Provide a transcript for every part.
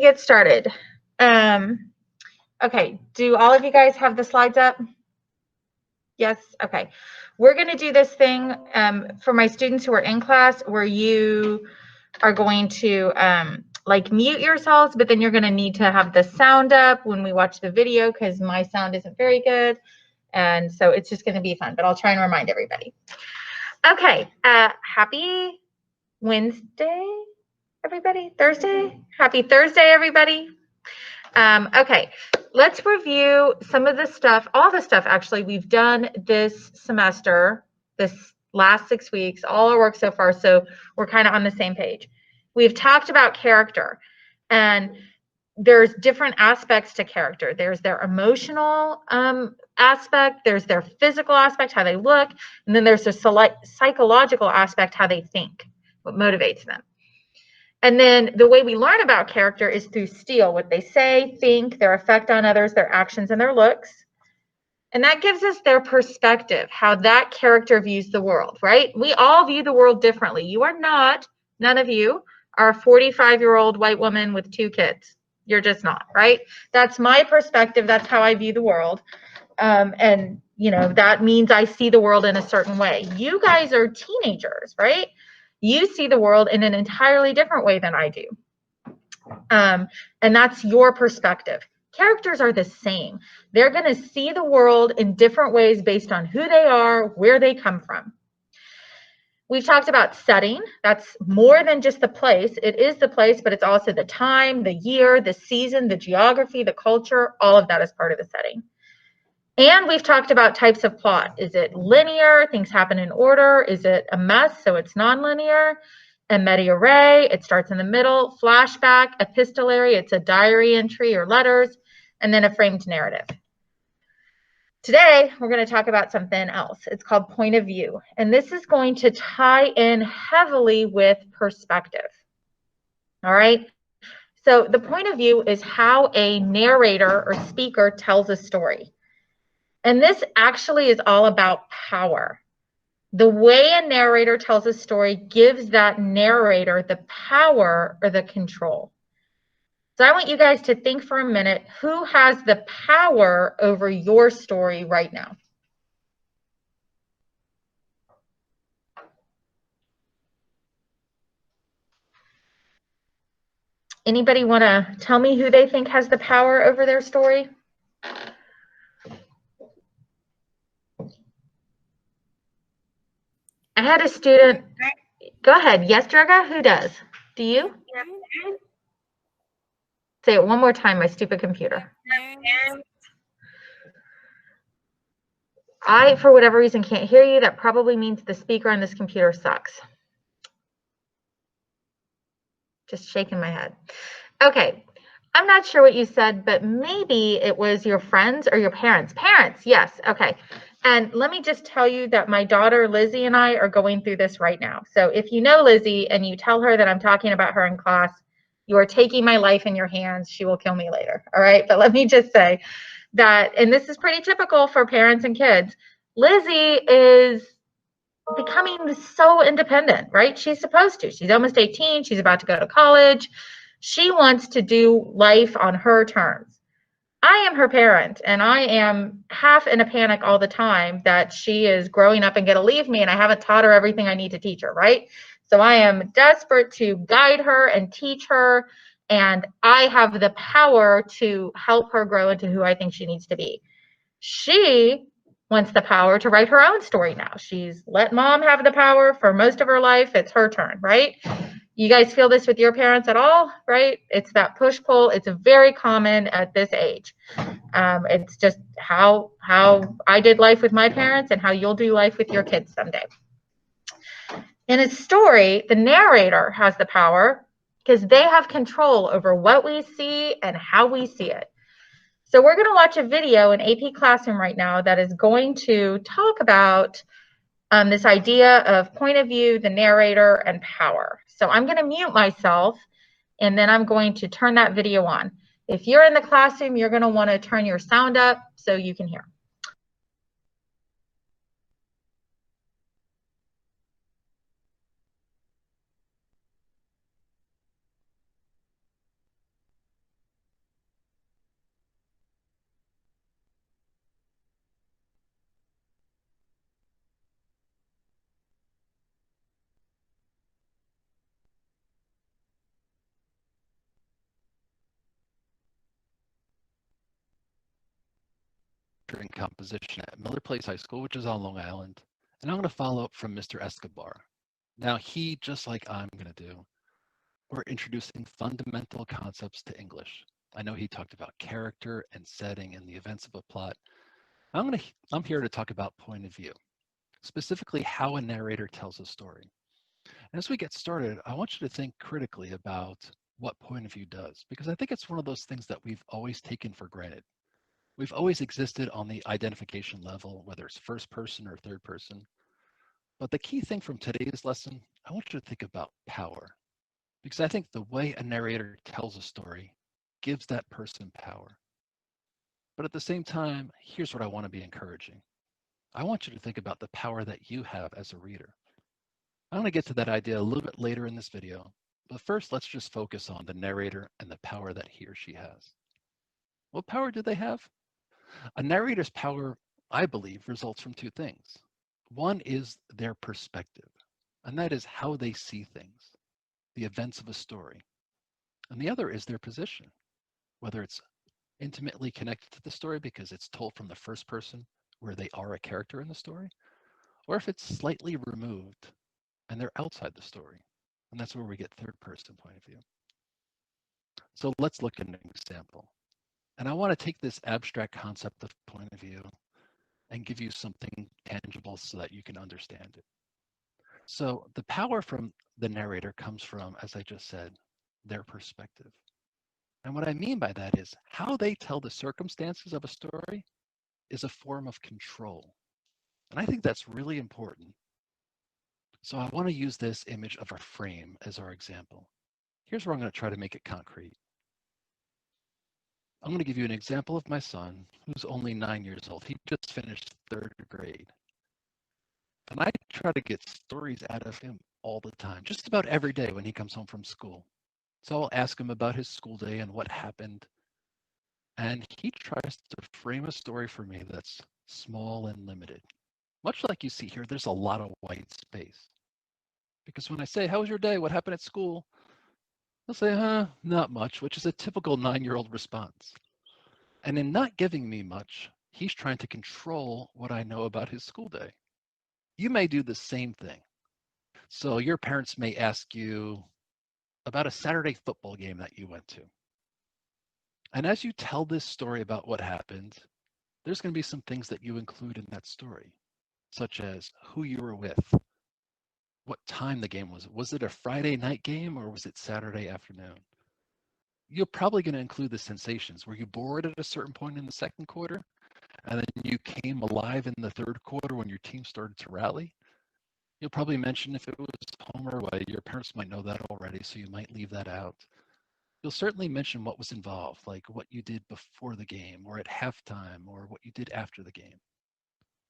get started. Okay, do all of you guys have the slides up? Yes, okay. We're going to do this thing for my students who are in class where you are going to like mute yourselves, but then you're going to need to have the sound up when we watch the video because my sound isn't very good. And so it's just going to be fun, but I'll try and remind everybody. Okay, happy Wednesday, everybody. Thursday? Happy Thursday, everybody. Okay, let's review some of the stuff, all the stuff actually we've done this semester, this last 6 weeks, all our work so far, so we're kind of on the same page. We've talked about character, and there's different aspects to character. There's their emotional aspect, there's their physical aspect, how they look, and then there's the psychological aspect, how they think, what motivates them. And then the way we learn about character is through STEEL, what they say, think, their effect on others, their actions, and their looks. And that gives us their perspective, how that character views the world, right? We all view the world differently. You are not, none of you are a 45-year-old white woman with 2 kids. You're just not, right? That's my perspective. That's how I view the world. And, you know, that means I see the world in a certain way. You guys are teenagers, right? You see the world in an entirely different way than I do. And that's your perspective. Characters are the same. They're going to see the world in different ways based on who they are, where they come from. We've talked about setting. That's more than just the place. It is the place, but it's also the time, the year, the season, the geography, the culture. All of that is part of the setting. And we've talked about types of plot. Is it linear? Things happen in order. Is it a mess? So it's nonlinear. Media res, it starts in the middle. Flashback, epistolary, it's a diary entry or letters. And then a framed narrative. Today, we're going to talk about something else. It's called point of view. And this is going to tie in heavily with perspective. All right. So the point of view is how a narrator or speaker tells a story. And this actually is all about power. The way a narrator tells a story gives that narrator the power or the control. So I want you guys to think for a minute, who has the power over your story right now? Anybody want to tell me who they think has the power over their story? I had a student. Go ahead. Yes, Durga? Who does? Do you? Yeah. Say it one more time, my stupid computer. I, for whatever reason, can't hear you. That probably means the speaker on this computer sucks. Just shaking my head. Okay. I'm not sure what you said, but maybe it was your friends or your parents. Parents, yes. Okay. And let me just tell you that my daughter Lizzie and I are going through this right now. So if you know Lizzie and you tell her that I'm talking about her in class, you are taking my life in your hands. She will kill me later. All right. But let me just say that, and this is pretty typical for parents and kids, Lizzie is becoming so independent, right? She's supposed to. She's almost 18. She's about to go to college. She wants to do life on her terms. I am her parent, and I am half in a panic all the time that she is growing up and going to leave me, and I haven't taught her everything I need to teach her, right? So I am desperate to guide her and teach her, and I have the power to help her grow into who I think she needs to be. She wants the power to write her own story now. She's let mom have the power for most of her life. It's her turn, right? You guys feel this with your parents at all, right? It's that push-pull. It's very common at this age. It's just how I did life with my parents and how you'll do life with your kids someday. In a story, the narrator has the power because they have control over what we see and how we see it. So we're going to watch a video in AP Classroom right now that is going to talk about this idea of point of view, the narrator, and power. So I'm going to mute myself, and then I'm going to turn that video on. If you're in the classroom, you're going to want to turn your sound up so you can hear. in composition at Miller Place High School, which is on Long Island. And I'm going to follow up from Mr. Escobar. Now, he, just like I'm going to do, we're introducing fundamental concepts to English. I know he talked about character and setting and the events of a plot. I'm here to talk about point of view, specifically how a narrator tells a story. And as we get started, I want you to think critically about what point of view does, because I think it's one of those things that we've always taken for granted. We've always existed on the identification level, whether it's first person or third person. But the key thing from today's lesson, I want you to think about power, because I think the way a narrator tells a story gives that person power. But at the same time, here's what I want to be encouraging. I want you to think about the power that you have as a reader. I'm going to get to that idea a little bit later in this video, but first let's just focus on the narrator and the power that he or she has. What power do they have? A narrator's power, I believe, results from two things. One is their perspective, and that is how they see things, the events of a story. And the other is their position, whether it's intimately connected to the story because it's told from the first person where they are a character in the story, or if it's slightly removed and they're outside the story. And that's where we get third person point of view. So let's look at an example. And I want to take this abstract concept of point of view and give you something tangible so that you can understand it. So the power from the narrator comes from, as I just said, their perspective. And what I mean by that is how they tell the circumstances of a story is a form of control. And I think that's really important. So I want to use this image of a frame as our example. Here's where I'm going to try to make it concrete. I'm going to give you an example of my son, who's only 9 years old. He just finished third grade. And I try to get stories out of him all the time, just about every day when he comes home from school. So I'll ask him about his school day and what happened. And he tries to frame a story for me that's small and limited. Much like you see here, there's a lot of white space. Because when I say, how was your day? What happened at school? He'll say, not much, which is a typical 9-year-old response. And in not giving me much, he's trying to control what I know about his school day. You may do the same thing. So your parents may ask you about a Saturday football game that you went to. And as you tell this story about what happened, there's going to be some things that you include in that story, such as who you were with, what time the game was. Was it a Friday night game or was it Saturday afternoon? You're probably going to include the sensations. Were you bored at a certain point in the second quarter? And then you came alive in the third quarter when your team started to rally? You'll probably mention if it was home or away. Your parents might know that already, so you might leave that out. You'll certainly mention what was involved, like what you did before the game or at halftime or what you did after the game.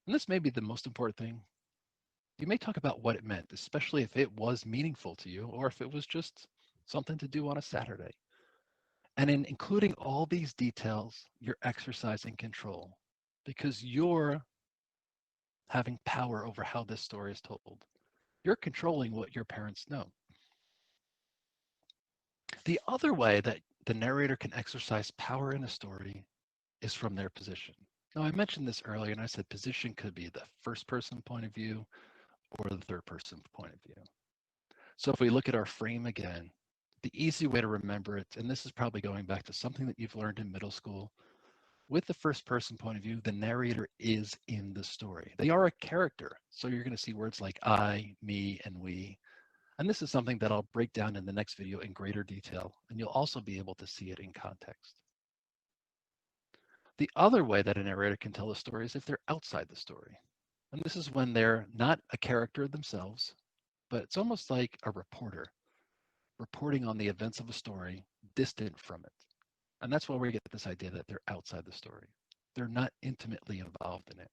And this may be the most important thing. You may talk about what it meant, especially if it was meaningful to you or if it was just something to do on a Saturday. And in including all these details, you're exercising control because you're having power over how this story is told. You're controlling what your parents know. The other way that the narrator can exercise power in a story is from their position. Now, I mentioned this earlier, and I said position could be the first person point of view or the third person point of view. So if we look at our frame again, the easy way to remember it, and this is probably going back to something that you've learned in middle school, with the first person point of view, the narrator is in the story. They are a character. So you're going to see words like I, me, and we. And this is something that I'll break down in the next video in greater detail, and you'll also be able to see it in context. The other way that a narrator can tell a story is if they're outside the story. And this is when they're not a character themselves, but it's almost like a reporter reporting on the events of a story distant from it. And that's why we get this idea that they're outside the story. They're not intimately involved in it.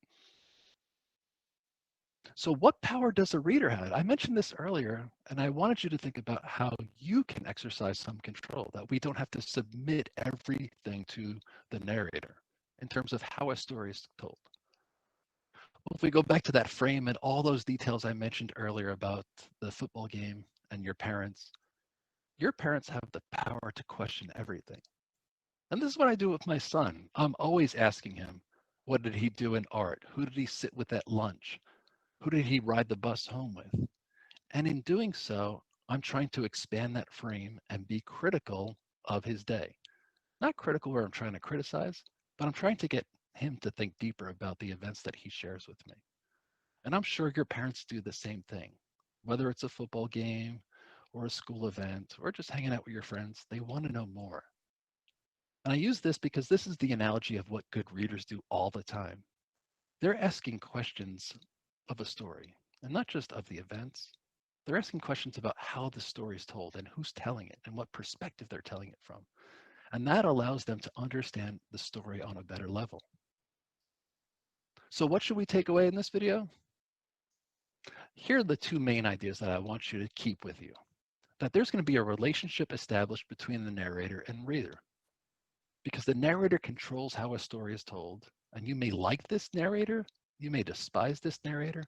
So what power does a reader have? I mentioned this earlier, and I wanted you to think about how you can exercise some control, that we don't have to submit everything to the narrator in terms of how a story is told. Well, if we go back to that frame and all those details I mentioned earlier about the football game and your parents have the power to question everything. And this is what I do with my son. I'm always asking him, What did he do in art? Who did he sit with at lunch? Who did he ride the bus home with? And in doing so, I'm trying to expand that frame and be critical of his day. Not critical where I'm trying to criticize, but I'm trying to get him to think deeper about the events that he shares with me. And I'm sure your parents do the same thing. Whether it's a football game or a school event or just hanging out with your friends, they want to know more. And I use this because this is the analogy of what good readers do all the time. They're asking questions of a story, and not just of the events. They're asking questions about how the story is told and who's telling it and what perspective they're telling it from. And that allows them to understand the story on a better level. So what should we take away in this video? Here are the two main ideas that I want you to keep with you. That there's going to be a relationship established between the narrator and reader. Because the narrator controls how a story is told. And you may like this narrator, you may despise this narrator,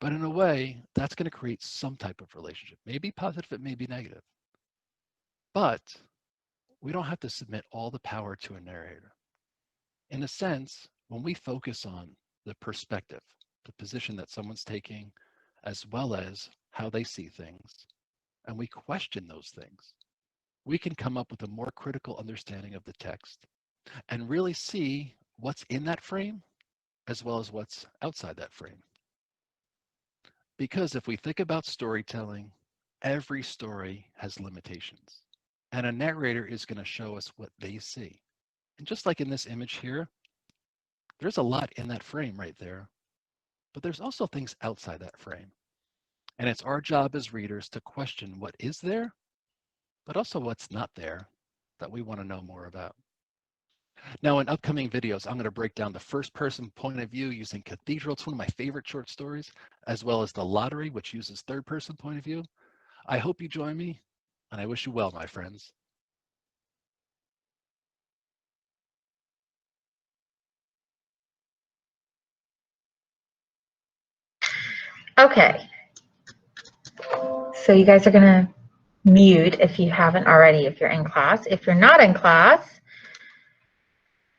but in a way, that's going to create some type of relationship. Maybe positive, it may be negative. But we don't have to submit all the power to a narrator. In a sense, when we focus on the perspective, the position that someone's taking, as well as how they see things, and we question those things, we can come up with a more critical understanding of the text and really see what's in that frame as well as what's outside that frame. Because if we think about storytelling, every story has limitations, and a narrator is going to show us what they see. And just like in this image here, there's a lot in that frame right there, but there's also things outside that frame. And it's our job as readers to question what is there, but also what's not there that we want to know more about. Now, in upcoming videos, I'm going to break down the first-person point of view using Cathedral. It's one of my favorite short stories, as well as The Lottery, which uses third-person point of view. I hope you join me, and I wish you well, my friends. Okay. So you guys are going to mute if you haven't already, if you're in class. If you're not in class,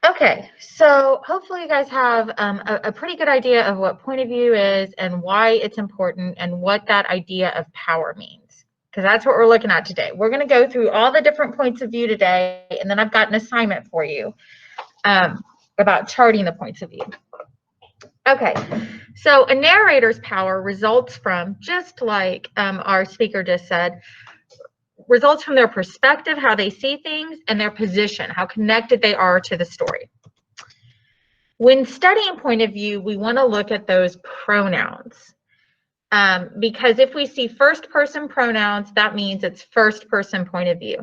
okay, so hopefully you guys have a pretty good idea of what point of view is and why it's important and what that idea of power means, because that's what we're looking at today. We're going to go through all the different points of view today, and then I've got an assignment for you about charting the points of view. Okay, so a narrator's power results from, just like our speaker just said, results from their perspective, how they see things, and their position, how connected they are to the story. When studying point of view, we want to look at those pronouns. Because if we see first person pronouns, that means it's first person point of view.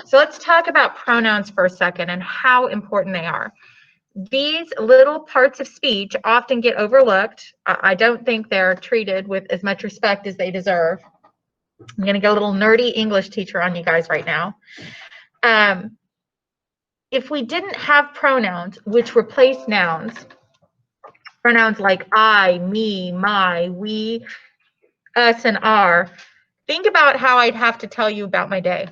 So let's talk about pronouns for a second and how important they are. These little parts of speech often get overlooked. I don't think they're treated with as much respect as they deserve. I'm going to get a little nerdy English teacher on you guys right now. If we didn't have pronouns which replace nouns, pronouns like I, me, my, we, us, and our, think about how I'd have to tell you about my day.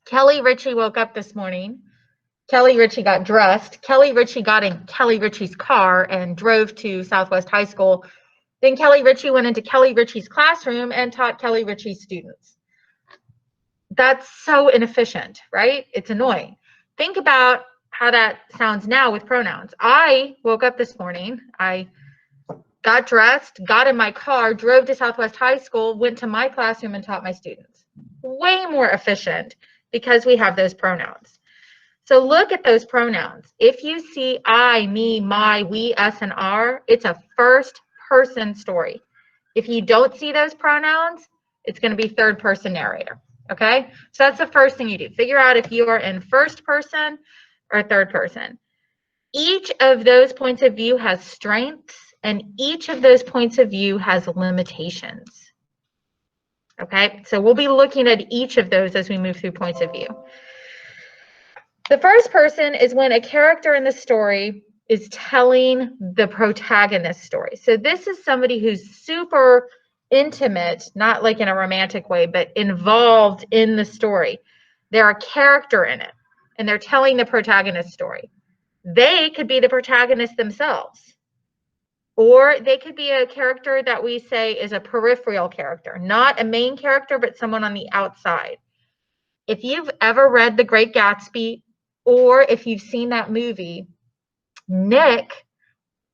Kelly Ritchie woke up this morning. Kelly Ritchie got dressed. Kelly Ritchie got in Kelly Ritchie's car and drove to Southwest High School. Then Kelly Ritchie went into Kelly Ritchie's classroom and taught Kelly Ritchie's students. That's so inefficient, right? It's annoying. Think about how that sounds now with pronouns. I woke up this morning. I got dressed, got in my car, drove to Southwest High School, went to my classroom and taught my students. Way more efficient because we have those pronouns. So look at those pronouns. If you see I, me, my, we, us, and our, it's a first person story. If you don't see those pronouns, it's going to be third person narrator. Okay? So that's the first thing you do. Figure out if you are in first person or third person. Each of those points of view has strengths, and each of those points of view has limitations. Okay? So we'll be looking at each of those as we move through points of view. The first person is when a character in the story is telling the protagonist's story. So this is somebody who's super intimate, not like in a romantic way, but involved in the story. They're a character in it, and they're telling the protagonist's story. They could be the protagonist themselves. Or they could be a character that we say is a peripheral character, not a main character, but someone on the outside. If you've ever read The Great Gatsby, or if you've seen that movie, Nick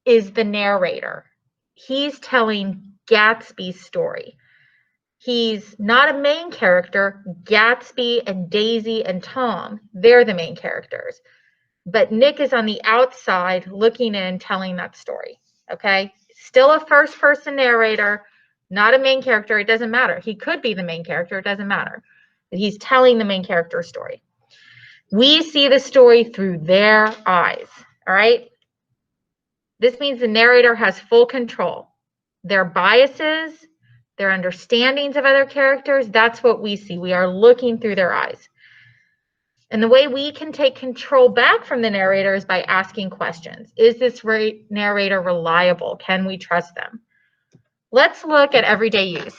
is the narrator. He's telling Gatsby's story. He's not a main character. Gatsby and Daisy and Tom, they're the main characters. But Nick is on the outside looking in, telling that story. Okay? Still a first-person narrator, not a main character. It doesn't matter. He could be the main character. It doesn't matter. But he's telling the main character's story. We see the story through their eyes. All right? This means the narrator has full control. Their biases, their understandings of other characters, that's what we see. We are looking through their eyes. And the way we can take control back from the narrator is by asking questions. Is this narrator reliable? Can we trust them? Let's look at everyday use.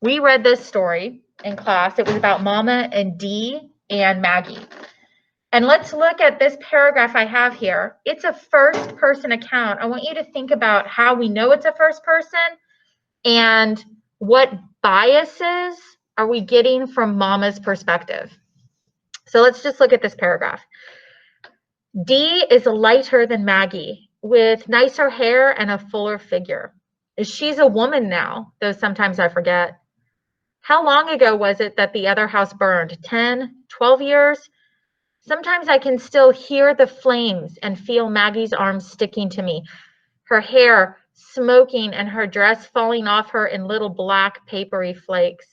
We read this story in class. It was about Mama and Dee and Maggie. And let's look at this paragraph I have here. It's a first person account. I want you to think about how we know it's a first person and what biases are we getting from Mama's perspective. So let's just look at this paragraph. Dee is lighter than Maggie, with nicer hair and a fuller figure. She's a woman now, though sometimes I forget. How long ago was it that the other house burned? 10, 12 years? Sometimes I can still hear the flames and feel Maggie's arms sticking to me, her hair smoking and her dress falling off her in little black papery flakes.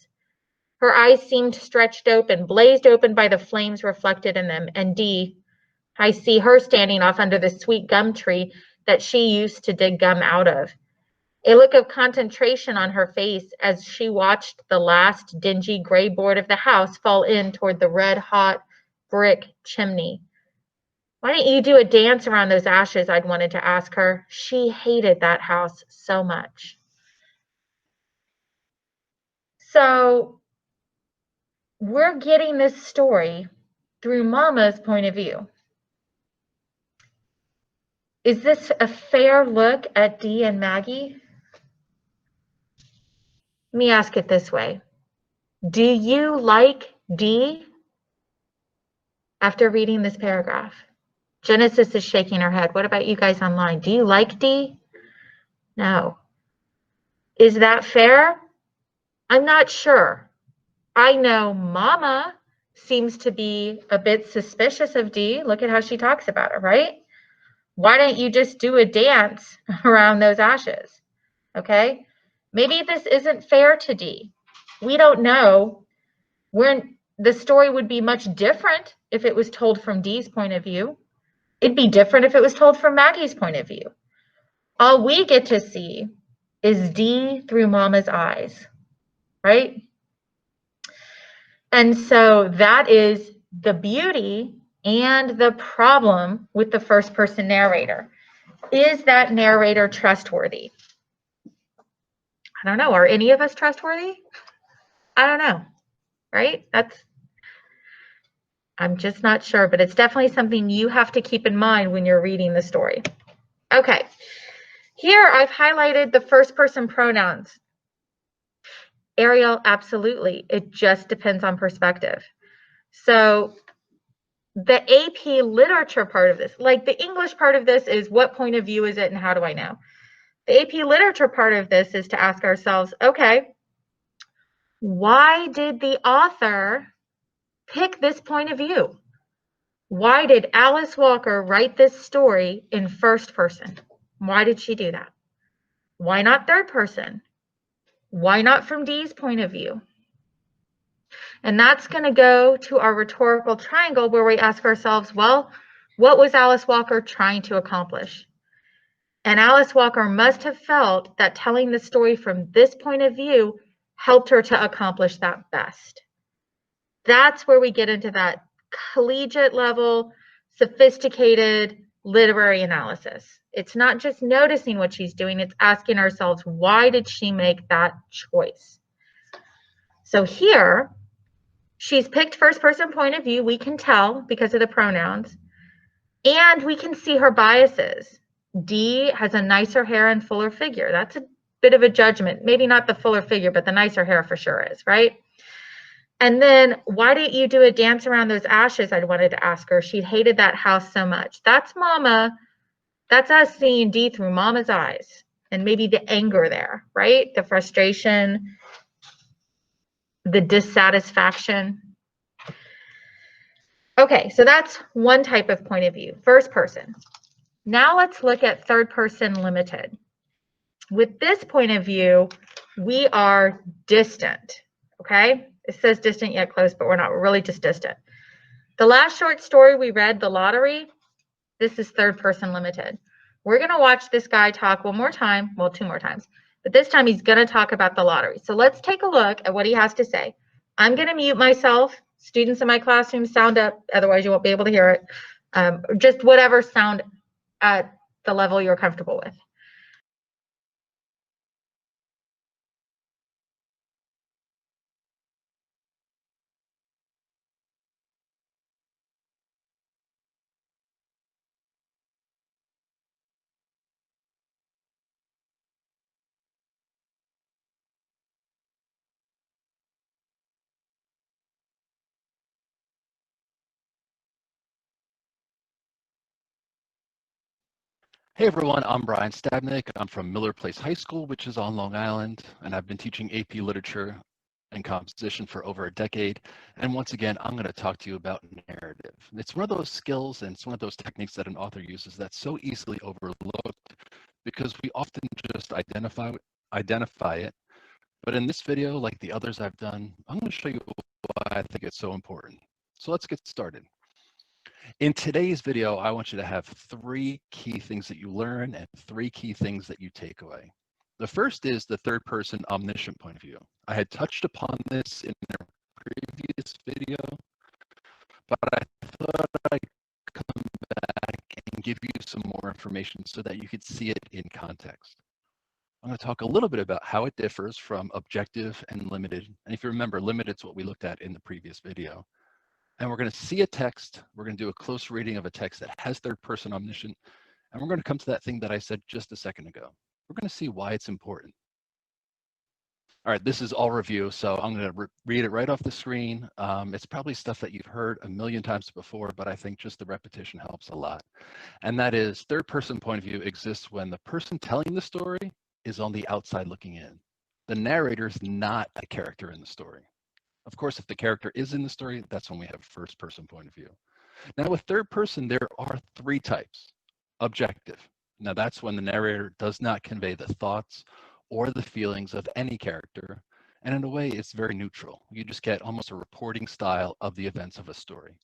Her eyes seemed stretched open, blazed open by the flames reflected in them. And Dee, I see her standing off under the sweet gum tree that she used to dig gum out of. A look of concentration on her face as she watched the last dingy gray board of the house fall in toward the red-hot brick chimney. Why didn't you do a dance around those ashes? I'd wanted to ask her. She hated that house so much. So we're getting this story through Mama's point of view. Is this a fair look at Dee and Maggie? Let me ask it this way. Do you like Dee after reading this paragraph? Genesis is shaking her head. What about you guys online? Do you like Dee? No. Is that fair? I'm not sure. I know Mama seems to be a bit suspicious of Dee. Look at how she talks about her, right? Why don't you just do a dance around those ashes? Okay? Maybe this isn't fair to Dee. We don't know. The story would be much different if it was told from Dee's point of view. It'd be different if it was told from Maggie's point of view. All we get to see is Dee through Mama's eyes, right? And so that is the beauty and the problem with the first person narrator. Is that narrator trustworthy? I don't know. Are any of us trustworthy? I don't know, right? I'm just not sure, but it's definitely something you have to keep in mind when you're reading the story. Okay, here I've highlighted the first person pronouns. Ariel, absolutely. It just depends on perspective. So the AP literature part of this, like the English part of this is what point of view is it and how do I know? The AP literature part of this is to ask ourselves, okay, why did the author pick this point of view? Why did Alice Walker write this story in first person? Why did she do that? Why not third person? Why not from Dee's point of view? And that's going to go to our rhetorical triangle where we ask ourselves, well, what was Alice Walker trying to accomplish? And Alice Walker must have felt that telling the story from this point of view helped her to accomplish that best. That's where we get into that collegiate level, sophisticated literary analysis. It's not just noticing what she's doing, it's asking ourselves, why did she make that choice? So here, she's picked first person point of view, we can tell because of the pronouns. And we can see her biases. D has a nicer hair and fuller figure. That's a bit of a judgment. Maybe not the fuller figure, but the nicer hair for sure is, right? And then, why didn't you do a dance around those ashes? I wanted to ask her. She hated that house so much. That's Mama. That's us seeing D through Mama's eyes, and maybe the anger there, right? The frustration, the dissatisfaction. Okay, so that's one type of point of view, first person. Now let's look at third person limited. With this point of view, we are distant, okay? It says distant yet close, but we're not. We're really just distant. The last short story we read, The Lottery, this is third person limited. We're going to watch this guy talk one more time, well, two more times, but this time he's going to talk about the lottery. So let's take a look at what he has to say. I'm going to mute myself. Students in my classroom, sound up, otherwise you won't be able to hear it. Just whatever sound at the level you're comfortable with. Hey everyone, I'm Brian Stabnick. I'm from Miller Place High School, which is on Long Island, and I've been teaching AP Literature and Composition for over a decade. And once again, I'm going to talk to you about narrative. It's one of those skills and it's one of those techniques that an author uses that's so easily overlooked because we often just identify it. But in this video, like the others I've done, I'm going to show you why I think it's so important. So let's get started. In today's video, I want you to have 3 key things that you learn and 3 key things that you take away. The first is the third person omniscient point of view. I had touched upon this in a previous video, but I thought I'd come back and give you some more information so that you could see it in context. I'm going to talk a little bit about how it differs from objective and limited. And if you remember, limited is what we looked at in the previous video. And we're going to see a text. We're going to do a close reading of a text that has third person omniscient. And we're going to come to that thing that I said just a second ago. We're going to see why it's important. All right, this is all review, so I'm going to read it right off the screen. It's probably stuff that you've heard a million times before, but I think just the repetition helps a lot. And that is, third person point of view exists when the person telling the story is on the outside looking in. The narrator is not a character in the story. Of course, if the character is in the story, that's when we have first person point of view. Now with third person, there are 3 types. Objective. Now that's when the narrator does not convey the thoughts or the feelings of any character. And in a way, it's very neutral. You just get almost a reporting style of the events of a story.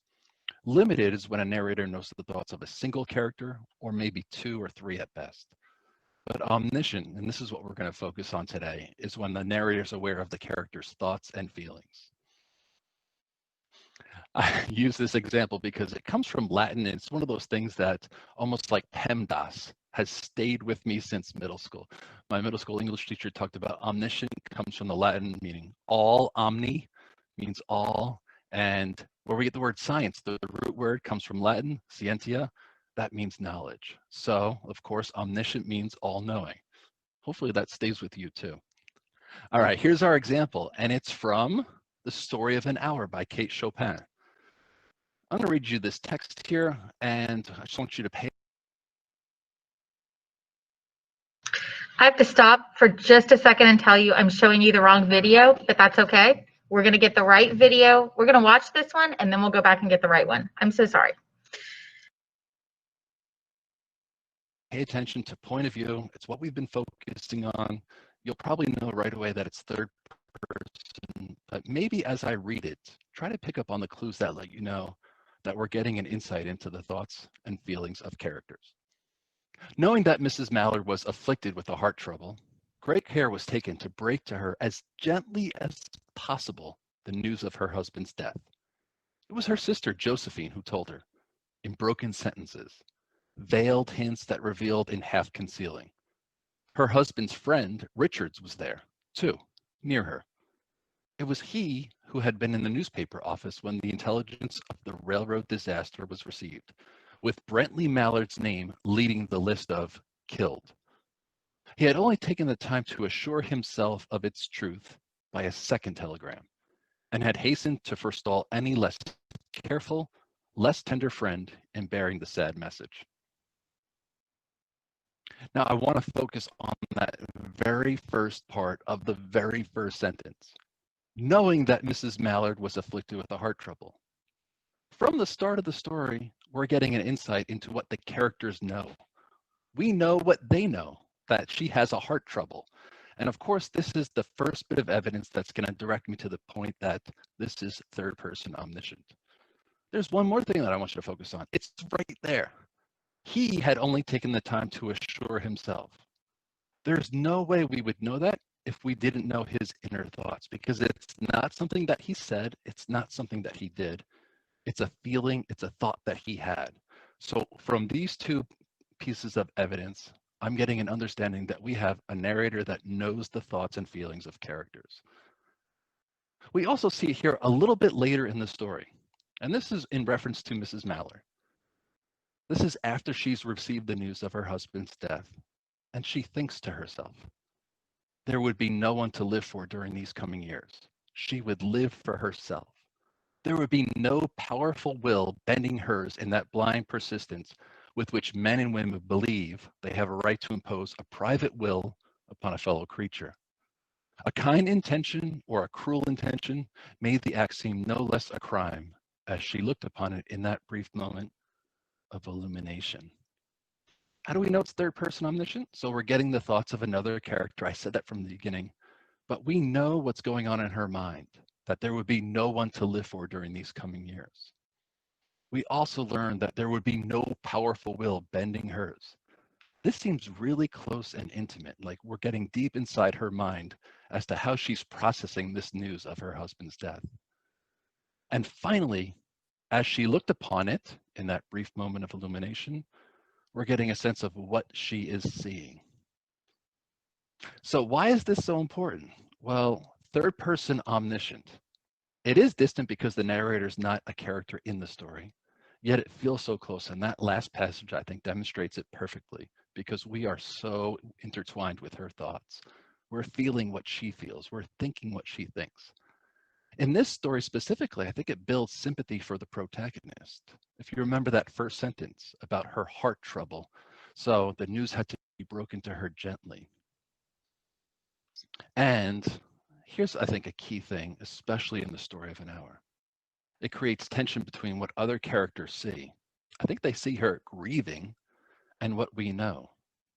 Limited is when a narrator knows the thoughts of a single character, or maybe 2 or 3 at best. But omniscient, and this is what we're going to focus on today, is when the narrator is aware of the character's thoughts and feelings. I use this example because it comes from Latin, and it's one of those things that almost like PEMDAS has stayed with me since middle school. My middle school English teacher talked about omniscient comes from the Latin meaning all, omni means all, and where we get the word science, the root word comes from Latin, scientia, that means knowledge. So, of course, omniscient means all-knowing. Hopefully that stays with you too. All right, here's our example, and it's from The Story of an Hour by Kate Chopin. I'm going to read you this text here, and I just want you to pay. I have to stop for just a second and tell you I'm showing you the wrong video, but that's okay. We're going to get the right video. We're going to watch this one, and then we'll go back and get the right one. I'm so sorry. Pay attention to point of view. It's what we've been focusing on. You'll probably know right away that it's third person, but maybe as I read it, try to pick up on the clues that let you know that we're getting an insight into the thoughts and feelings of characters. Knowing that Mrs. Mallard was afflicted with a heart trouble, great care was taken to break to her as gently as possible the news of her husband's death. It was her sister Josephine who told her, in broken sentences, veiled hints that revealed in half concealing. Her husband's friend, Richards, was there, too, near her. It was he who had been in the newspaper office when the intelligence of the railroad disaster was received. with Brentley Mallard's name leading the list of killed. He had only taken the time to assure himself of its truth by a second telegram, and had hastened to forestall any less careful, less tender friend in bearing the sad message. Now, I want to focus on that very first part of the very first sentence, knowing that Mrs. Mallard was afflicted with a heart trouble. From the start of the story, we're getting an insight into what the characters know. We know what they know, that she has a heart trouble. And of course, this is the first bit of evidence that's going to direct me to the point that this is third person omniscient. There's one more thing that I want you to focus on. It's right there. He had only taken the time to assure himself. There's no way we would know that if we didn't know his inner thoughts, because it's not something that he said, it's not something that he did. It's a feeling, it's a thought that he had. So from these two pieces of evidence, I'm getting an understanding that we have a narrator that knows the thoughts and feelings of characters. We also see here a little bit later in the story, and this is in reference to Mrs. Mallard. This is after she's received the news of her husband's death, and she thinks to herself, there would be no one to live for during these coming years. She would live for herself. There would be no powerful will bending hers in that blind persistence with which men and women believe they have a right to impose a private will upon a fellow creature. A kind intention or a cruel intention made the act seem no less a crime as she looked upon it in that brief moment of illumination. How do we know it's third person omniscient? So we're getting the thoughts of another character. I said that from the beginning, but we know what's going on in her mind, that there would be no one to live for during these coming years. We also learned that there would be no powerful will bending hers. This seems really close and intimate, like we're getting deep inside her mind as to how she's processing this news of her husband's death. And finally, as she looked upon it in that brief moment of illumination, we're getting a sense of what she is seeing. So why is this so important? Well, third person omniscient. It is distant because the narrator is not a character in the story, yet it feels so close. And that last passage, I think, demonstrates it perfectly because we are so intertwined with her thoughts. We're feeling what she feels. We're thinking what she thinks. In this story specifically, I think it builds sympathy for the protagonist. If you remember that first sentence about her heart trouble, so the news had to be broken to her gently. And here's, I think, a key thing, especially in the story of an hour. It creates tension between what other characters see. I think they see her grieving and what we know,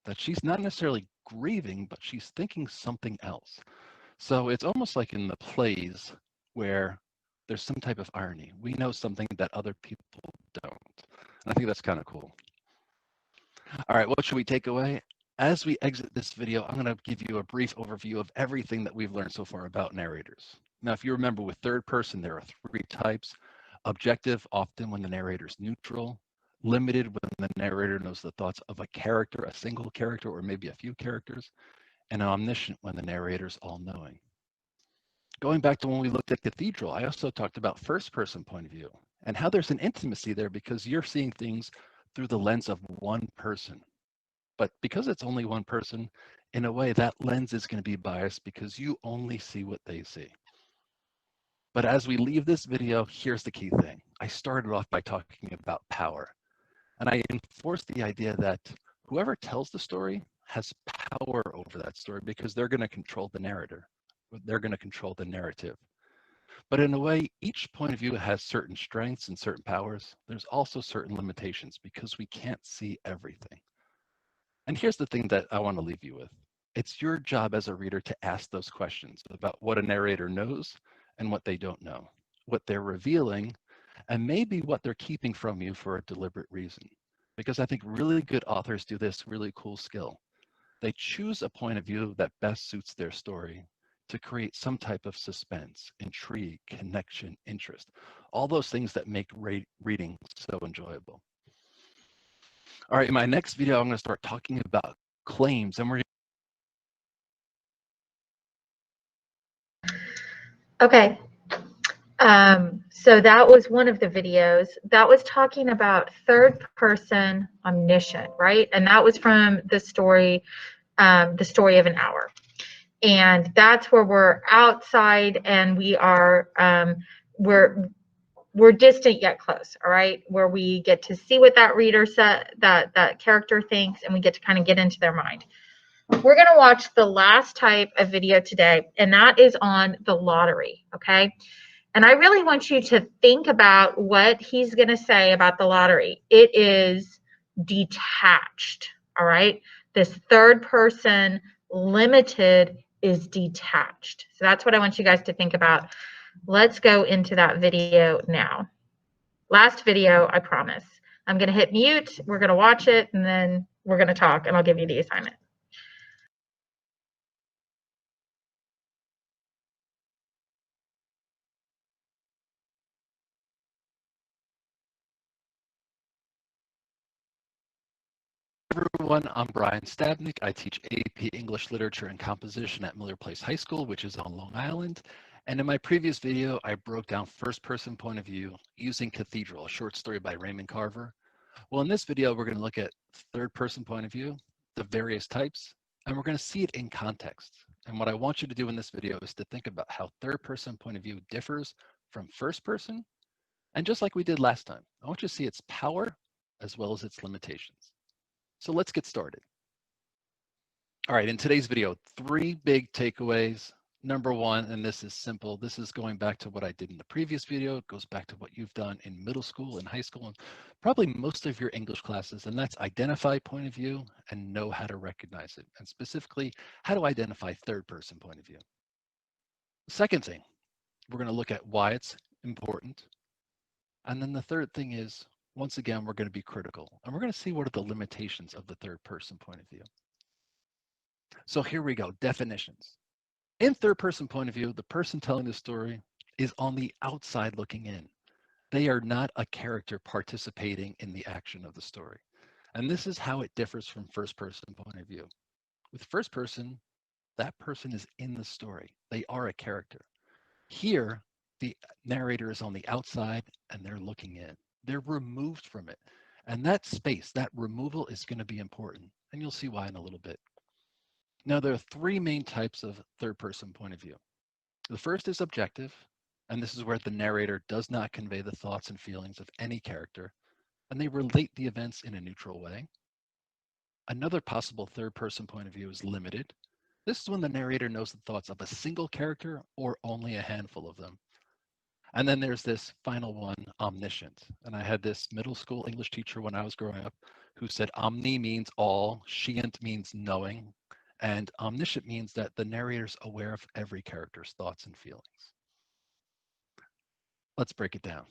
that she's not necessarily grieving, but she's thinking something else. So it's almost like in the plays where there's some type of irony. We know something that other people don't. And I think that's kind of cool. All right, what should we take away? As we exit this video, I'm going to give you a brief overview of everything that we've learned so far about narrators. Now, if you remember with third person, there are three types. Objective, often when the narrator is neutral. Limited, when the narrator knows the thoughts of a character, a single character, or maybe a few characters. And omniscient, when the narrator's all-knowing. Going back to when we looked at Cathedral, I also talked about first person point of view and how there's an intimacy there because you're seeing things through the lens of one person. But because it's only one person, in a way, that lens is going to be biased because you only see what they see. But as we leave this video, here's the key thing. I started off by talking about power. And I enforced the idea that whoever tells the story has power over that story because they're going to control the narrator. They're going to control the narrative. But in a way, each point of view has certain strengths and certain powers. There's also certain limitations because we can't see everything. And here's the thing that I want to leave you with. It's your job as a reader to ask those questions about what a narrator knows and what they don't know, what they're revealing, and maybe what they're keeping from you for a deliberate reason. Because I think really good authors do this really cool skill. They choose a point of view that best suits their story to create some type of suspense, intrigue, connection, interest, all those things that make reading so enjoyable. All right, in my next video, I'm going to start talking about claims, and we're Okay. So that was one of the videos that was talking about third person omniscient, right? And that was from the story of an hour. And that's where we're outside and we are we're distant yet close, all right, where we get to see what that reader said, that character thinks, and we get to kind of get into their mind. We're going to watch the last type of video today, and that is on the lottery, okay? And I really want you to think about what he's going to say about the lottery. It is detached, all right? This third person limited is detached. So that's what I want you guys to think about. Let's go into that video now. Last video, I promise. I'm going to hit mute. We're going to watch it, and then we're going to talk, and I'll give you the assignment. Everyone, I'm Brian Stabnick. I teach AP English Literature and Composition at Miller Place High School, which is on Long Island. And in my previous video, I broke down first-person point of view using Cathedral, a short story by Raymond Carver. Well, in this video, we're going to look at third-person point of view, the various types, and we're going to see it in context. And what I want you to do in this video is to think about how third-person point of view differs from first-person. And just like we did last time, I want you to see its power as well as its limitations. So let's get started. All right, in today's video, 3 big takeaways. Number 1, and this is simple. This is going back to what I did in the previous video. It goes back to what you've done in middle school and high school and probably most of your English classes, and that's identify point of view and know how to recognize it. And specifically, how to identify third person point of view. Second thing, we're going to look at why it's important. And then the third thing is, once again, we're going to be critical. And we're going to see what are the limitations of the third person point of view. So here we go, definitions. In third person point of view, the person telling the story is on the outside looking in. They are not a character participating in the action of the story. And this is how it differs from first person point of view. With first person, that person is in the story. They are a character. Here, the narrator is on the outside and they're looking in. They're removed from it. And that space, that removal is going to be important. And you'll see why in a little bit. Now, there are 3 main types of third person point of view. The first is objective, and this is where the narrator does not convey the thoughts and feelings of any character, and they relate the events in a neutral way. Another possible third person point of view is limited. This is when the narrator knows the thoughts of a single character or only a handful of them. And then there's this final one, omniscient. And I had this middle school English teacher when I was growing up who said omni means all, scient means knowing, and omniscient means that the narrator's aware of every character's thoughts and feelings. Let's break it down.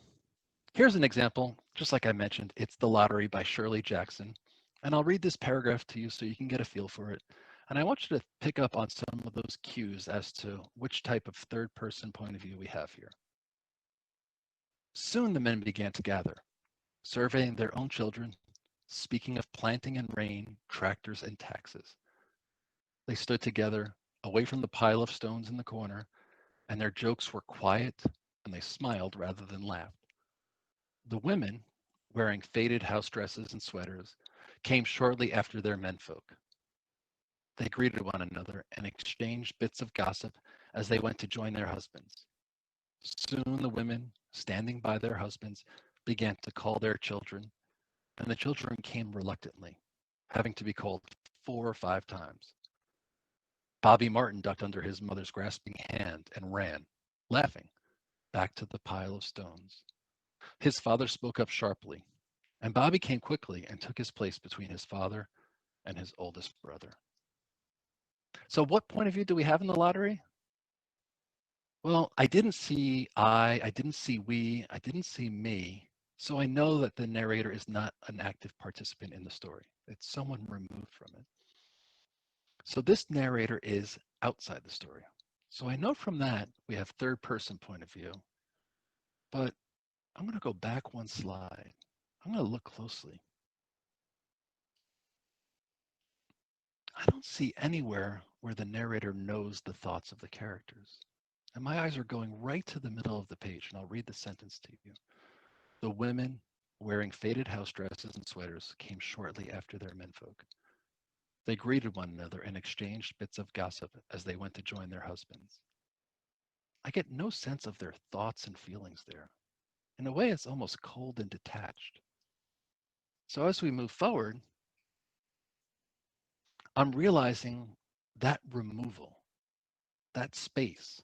Here's an example, just like I mentioned, it's The Lottery by Shirley Jackson. And I'll read this paragraph to you so you can get a feel for it. And I want you to pick up on some of those cues as to which type of third person point of view we have here. Soon the men began to gather, surveying their own children, speaking of planting and rain, tractors and taxes. They stood together, away from the pile of stones in the corner, and their jokes were quiet, and they smiled rather than laughed. The women, wearing faded house dresses and sweaters, came shortly after their menfolk. They greeted one another and exchanged bits of gossip as they went to join their husbands. Soon the women, standing by their husbands, began to call their children, and the children came reluctantly, having to be called 4 or 5 times. Bobby Martin ducked under his mother's grasping hand and ran, laughing, back to the pile of stones. His father spoke up sharply, and Bobby came quickly and took his place between his father and his oldest brother. So what point of view do we have in the lottery? Well, I didn't see I didn't see we, I didn't see me. So I know that the narrator is not an active participant in the story. It's someone removed from it. So this narrator is outside the story. So I know from that we have third person point of view, but I'm going to go back one slide. I'm going to look closely. I don't see anywhere where the narrator knows the thoughts of the characters. And my eyes are going right to the middle of the page, and I'll read the sentence to you. The women, wearing faded house dresses and sweaters, came shortly after their menfolk. They greeted one another and exchanged bits of gossip as they went to join their husbands. I get no sense of their thoughts and feelings there. In a way, it's almost cold and detached. So as we move forward, I'm realizing that removal, that space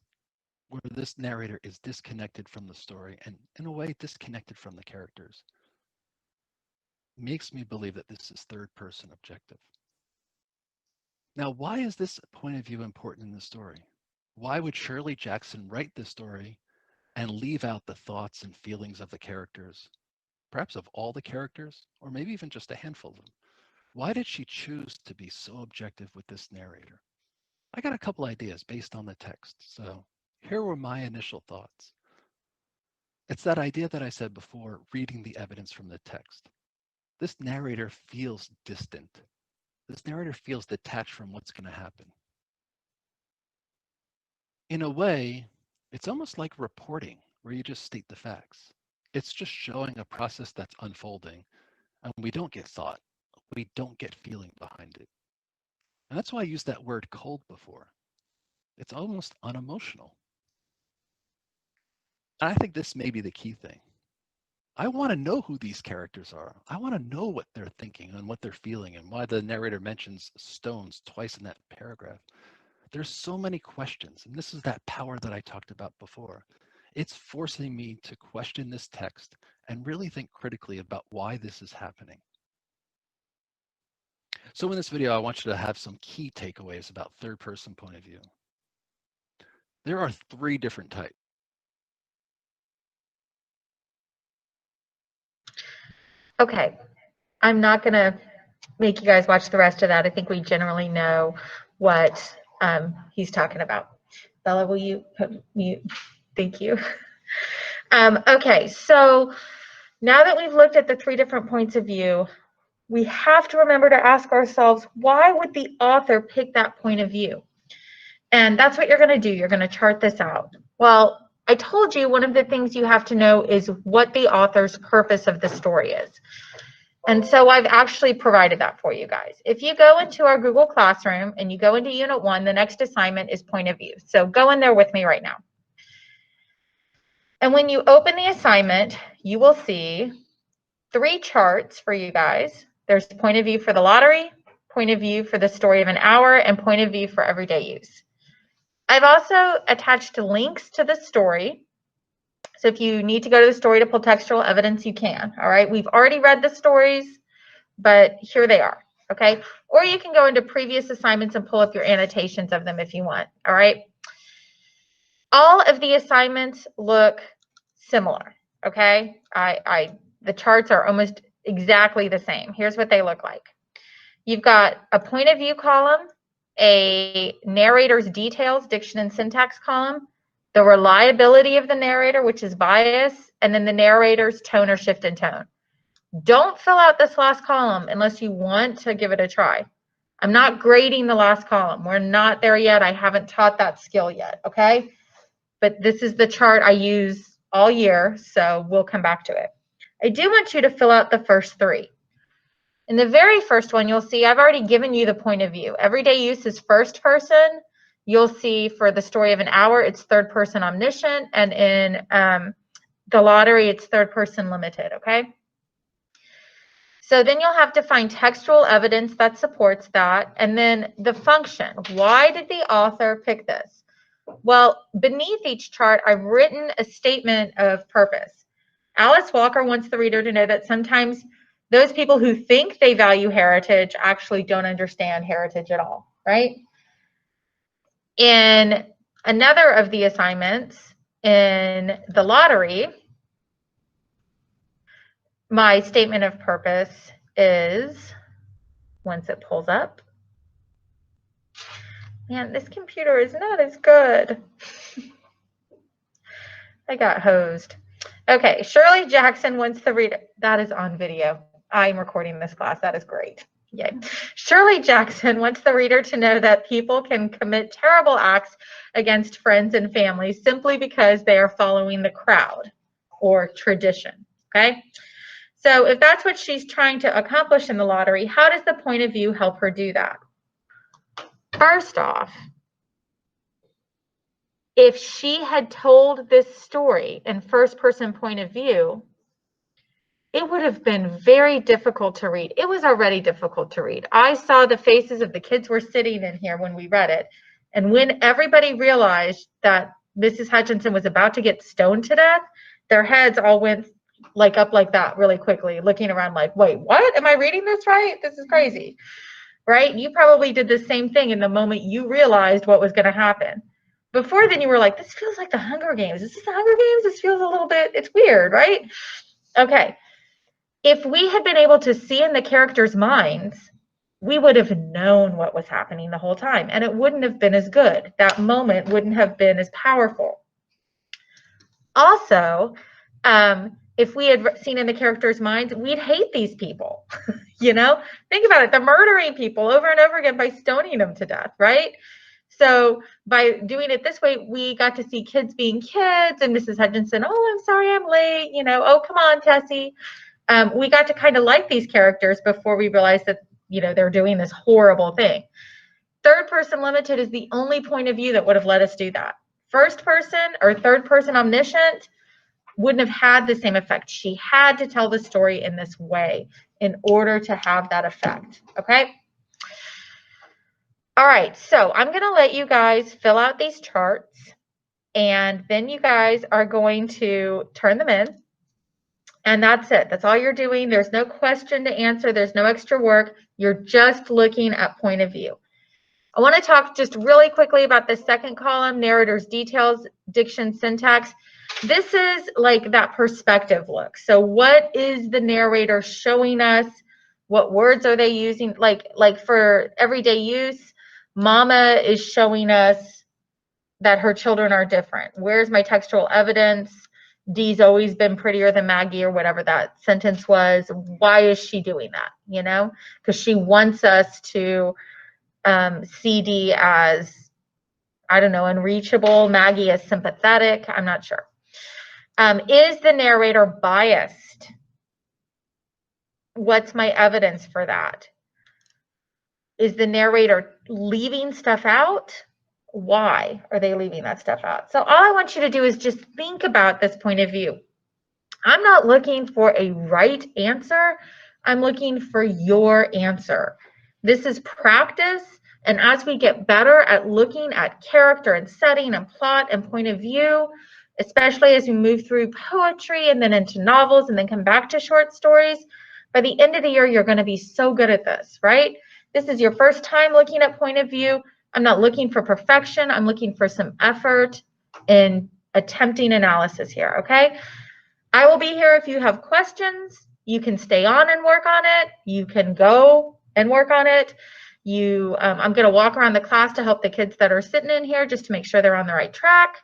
where this narrator is disconnected from the story and, in a way, disconnected from the characters, makes me believe that this is third person objective. Now, why is this point of view important in the story? Why would Shirley Jackson write this story and leave out the thoughts and feelings of the characters, perhaps of all the characters, or maybe even just a handful of them? Why did she choose to be so objective with this narrator? I got a couple ideas based on the text. So here were my initial thoughts. It's that idea that I said before, reading the evidence from the text. This narrator feels distant. This narrator feels detached from what's going to happen. In a way, it's almost like reporting, where you just state the facts. It's just showing a process that's unfolding, and we don't get thought. We don't get feeling behind it. And that's why I used that word cold before. It's almost unemotional. And I think this may be the key thing. I want to know who these characters are. I want to know what they're thinking and what they're feeling and why the narrator mentions stones twice in that paragraph. There's so many questions, and this is that power that I talked about before. It's forcing me to question this text and really think critically about why this is happening. So in this video, I want you to have some key takeaways about third person point of view. There are 3 different types. Okay, I'm not going to make you guys watch the rest of that. I think we generally know what he's talking about. Bella, will you put mute? Thank you. Okay, so now that we've looked at the 3 different points of view, we have to remember to ask ourselves, why would the author pick that point of view? And that's what you're going to do. You're going to chart this out. Well, I told you one of the things you have to know is what the author's purpose of the story is. And so I've actually provided that for you guys. If you go into our Google Classroom and you go into Unit 1, the next assignment is point of view. So go in there with me right now. And when you open the assignment, you will see 3 charts for you guys. There's point of view for the lottery, point of view for the story of an hour, and point of view for everyday use. I've also attached links to the story. So if you need to go to the story to pull textual evidence, you can. All right. We've already read the stories, but here they are. Okay. Or you can go into previous assignments and pull up your annotations of them if you want. All right. All of the assignments look similar. Okay. The charts are almost exactly the same. Here's what they look like. You've got a point of view column, a narrator's details, diction and syntax column, the reliability of the narrator, which is bias, and then the narrator's tone or shift in tone. Don't fill out this last column unless you want to give it a try. I'm not grading the last column. We're not there yet. I haven't taught that skill yet, okay? But this is the chart I use all year, so we'll come back to it. I do want you to fill out the first 3. In the very first one, you'll see I've already given you the point of view. Everyday use is first person. You'll see for the story of an hour, it's third person omniscient. And in the lottery, it's third person limited, okay? So then you'll have to find textual evidence that supports that. And then the function. Why did the author pick this? Well, beneath each chart, I've written a statement of purpose. Alice Walker wants the reader to know that sometimes those people who think they value heritage actually don't understand heritage at all, right? In another of the assignments in the lottery, my statement of purpose is, once it pulls up, man, this computer is not as good. I got hosed. Okay, Shirley Jackson wants the reader. That is on video. I'm recording this class. That is great. Yay. Shirley Jackson wants the reader to know that people can commit terrible acts against friends and family simply because they are following the crowd or tradition, okay? So if that's what she's trying to accomplish in the lottery, how does the point of view help her do that? First off, if she had told this story in first-person point of view, it would have been very difficult to read. It was already difficult to read. I saw the faces of the kids were sitting in here when we read it. And when everybody realized that Mrs. Hutchinson was about to get stoned to death, their heads all went like up like that really quickly, looking around like, wait, what? Am I reading this right? This is crazy, right? You probably did the same thing in the moment you realized what was going to happen. Before then, you were like, this feels like the Hunger Games. Is this the Hunger Games? This feels a little bit, it's weird, right? Okay. If we had been able to see in the characters' minds, we would have known what was happening the whole time, and it wouldn't have been as good. That moment wouldn't have been as powerful. Also, if we had seen in the characters' minds, we'd hate these people. You know, think about it. They're murdering people over and over again by stoning them to death, right? So by doing it this way, we got to see kids being kids and Mrs. Hutchinson, oh, I'm sorry I'm late. You know, oh, come on, Tessie. We got to kind of like these characters before we realized that, you know, they're doing this horrible thing. Third person limited is the only point of view that would have let us do that. First person or third person omniscient wouldn't have had the same effect. She had to tell the story in this way in order to have that effect, okay? All right, so I'm going to let you guys fill out these charts, and then you guys are going to turn them in. And that's it. That's all you're doing. There's no question to answer. There's no extra work. You're just looking at point of view. I want to talk just really quickly about the second column, narrator's details, diction, syntax. This is like that perspective look. So what is the narrator showing us? What words are they using? Like for everyday use, Mama is showing us that her children are different. Where's my textual evidence? Dee's always been prettier than Maggie, or whatever that sentence was. Why is she doing that? You know, because she wants us to see Dee as, I don't know, unreachable, Maggie as sympathetic. I'm not sure. Is the narrator biased? What's my evidence for that? Is the narrator leaving stuff out? Why are they leaving that stuff out? So all I want you to do is just think about this point of view. I'm not looking for a right answer. I'm looking for your answer. This is practice, and as we get better at looking at character and setting and plot and point of view, especially as we move through poetry and then into novels and then come back to short stories, by the end of the year, you're going to be so good at this, right? This is your first time looking at point of view. I'm not looking for perfection. I'm looking for some effort in attempting analysis here, okay? I will be here if you have questions. You can stay on and work on it. You can go and work on it. I'm going to walk around the class to help the kids that are sitting in here just to make sure they're on the right track.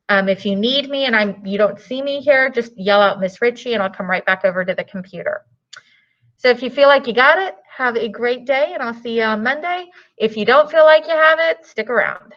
If you need me and you don't see me here, just yell out Miss Ritchie and I'll come right back over to the computer. So if you feel like you got it, have a great day, and I'll see you on Monday. If you don't feel like you have it, stick around.